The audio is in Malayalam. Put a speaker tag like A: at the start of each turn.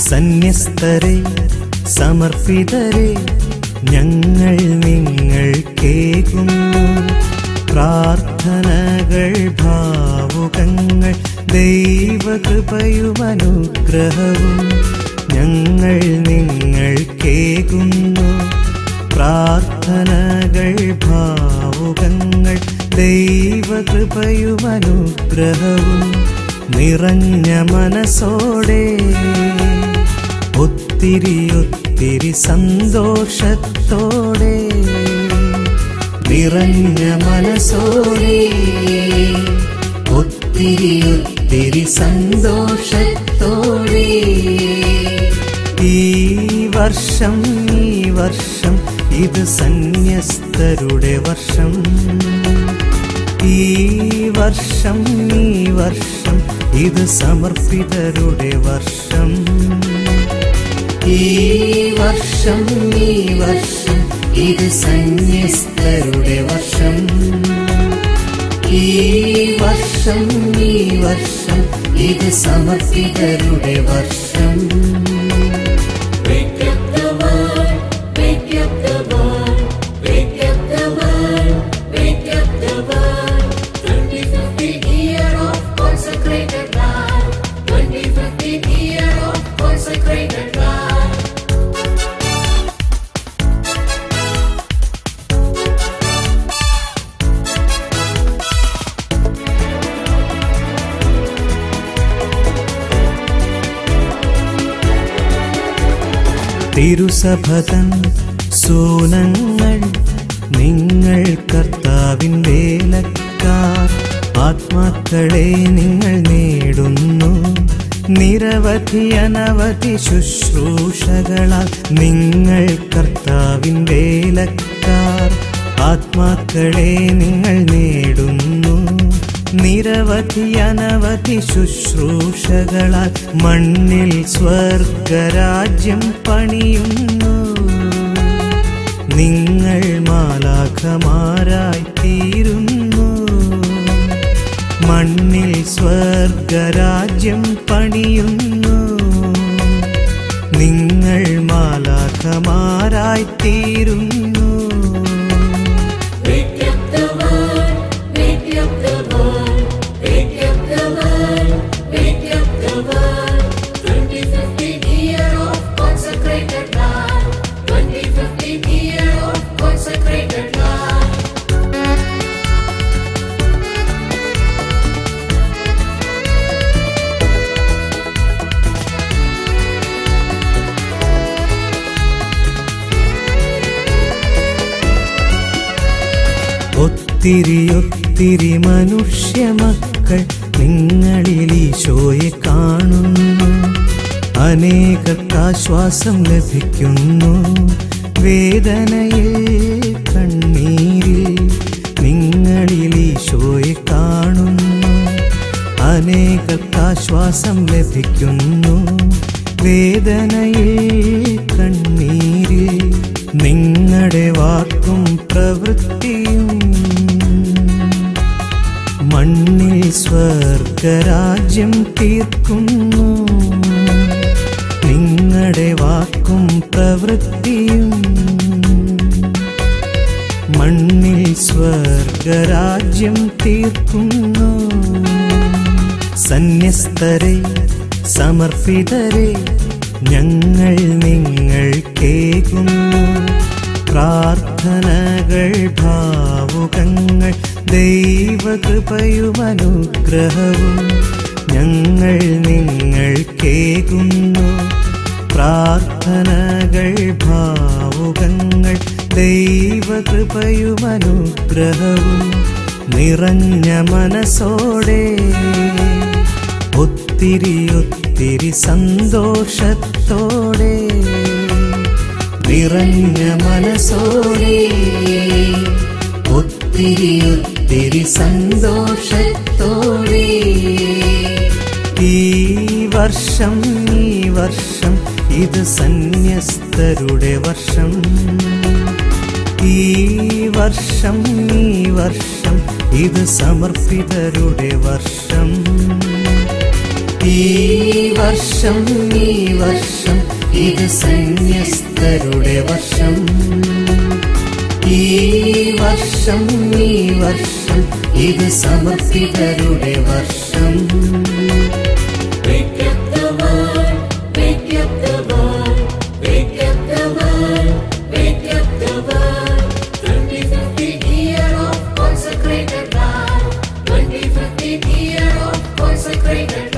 A: സന്യസ്തരെ സമർപ്പിതരെ ഞങ്ങൾ നിങ്ങൾക്കേകുന്നു പ്രാർത്ഥനകൾ ഭാവുകങ്ങൾ ദൈവകൃപയും അനുഗ്രഹവും ഞങ്ങൾ നിങ്ങൾക്കേകുന്നു പ്രാർത്ഥനകൾ ഭാവുകങ്ങൾ ദൈവകൃപയും അനുഗ്രഹവും നിറഞ്ഞ മനസ്സോടെ ഒത്തിരി ഒത്തിരി സന്തോഷത്തോടെ നിറഞ്ഞ മനസ്സോടെ ഒത്തിരി ഒത്തിരി സന്തോഷത്തോടെ ഈ വർഷം ഇത് സന്യസ്തരുടെ വർഷം ഈ വർഷം ഇത് സമർപ്പിതരുടെ വർഷം ഈ വർഷം ഇത് സന്യസ്തരുടെ വർഷം ഈ വർഷം ഇത് സമർപ്പിതരുടെ വർഷം തിരുസഭതൻ സൂനങ്ങൾ നിങ്ങൾ കർത്താവിൻ വേലക്കാർ ആത്മാക്കളെ നിങ്ങൾ നേടുന്നു നിരവധി അനവധി ശുശ്രൂഷകളാൽ നിങ്ങൾ കർത്താവിൻ വേലക്കാർ ആത്മാക്കളെ നിങ്ങൾ നേടുന്നു നിരവധി അനവധി ശുശ്രൂഷകളാൽ മണ്ണിൽ സ്വർഗരാജ്യം പണിയുന്നു നിങ്ങൾ മാലാഖമാരായി തീരുന്നു മണ്ണിൽ സ്വർഗരാജ്യം പണിയുന്നു നിങ്ങൾ മാലാഖമാരായി തീരുന്നു ഒത്തിരി ഒത്തിരി മനുഷ്യമക്കൾ നിങ്ങളിൽ ഈശോയെ കാണുന്നു അനേകർക്ക് ആശ്വാസം ലഭിക്കുന്നു വേദനയിൽ കണ്ണീരിൽ നിങ്ങളിൽ ഈശോയെ കാണുന്നു അനേകർക്ക് ആശ്വാസം ലഭിക്കുന്നു വേദനയിൽ കണ്ണീരിൽ നിങ്ങളുടെ വാക്കും പ്രവൃത്തിയും മണ്ണിൽ സ്വർഗരാജ്യം തീർക്കുന്നു നിങ്ങളുടെ വാക്കും പ്രവൃത്തിയും മണ്ണിൽ സ്വർഗരാജ്യം തീർക്കുന്നു സന്യസ്തരെ സമർപ്പിതരെ ഞങ്ങൾ നിങ്ങൾക്കേകുന്നു പ്രാർത്ഥനകൾ ഭാവുകങ്ങൾ ദൈവകൃപയും അനുഗ്രഹവും ഞങ്ങൾ നിങ്ങൾക്കേകുന്നു പ്രാർത്ഥനകൾ ഭാവുകങ്ങൾ ദൈവകൃപയും അനുഗ്രഹവും നിറഞ്ഞ മനസ്സോടെ ഒത്തിരി ഒത്തിരി ഒത്തിരി സന്തോഷത്തോടെ നിറഞ്ഞ മനസ്സോടെ ഒത്തിരി സന്തോഷത്തോടെ ഈ വർഷം ഇത് സന്യസ്തരുടെ വർഷം ഈ വർഷം ഇത് സമർപ്പിതരുടെ വർഷം ഈ വർഷം ഇത് സന്യസ്തരുടെ വർഷം ഈ വർഷം ഇത് സമർപ്പിതരുടെ വർഷം.
B: Wake up the world, wake up the world, wake up the world, wake up the world. 25th year of consecrated life, 25th year of consecrated life.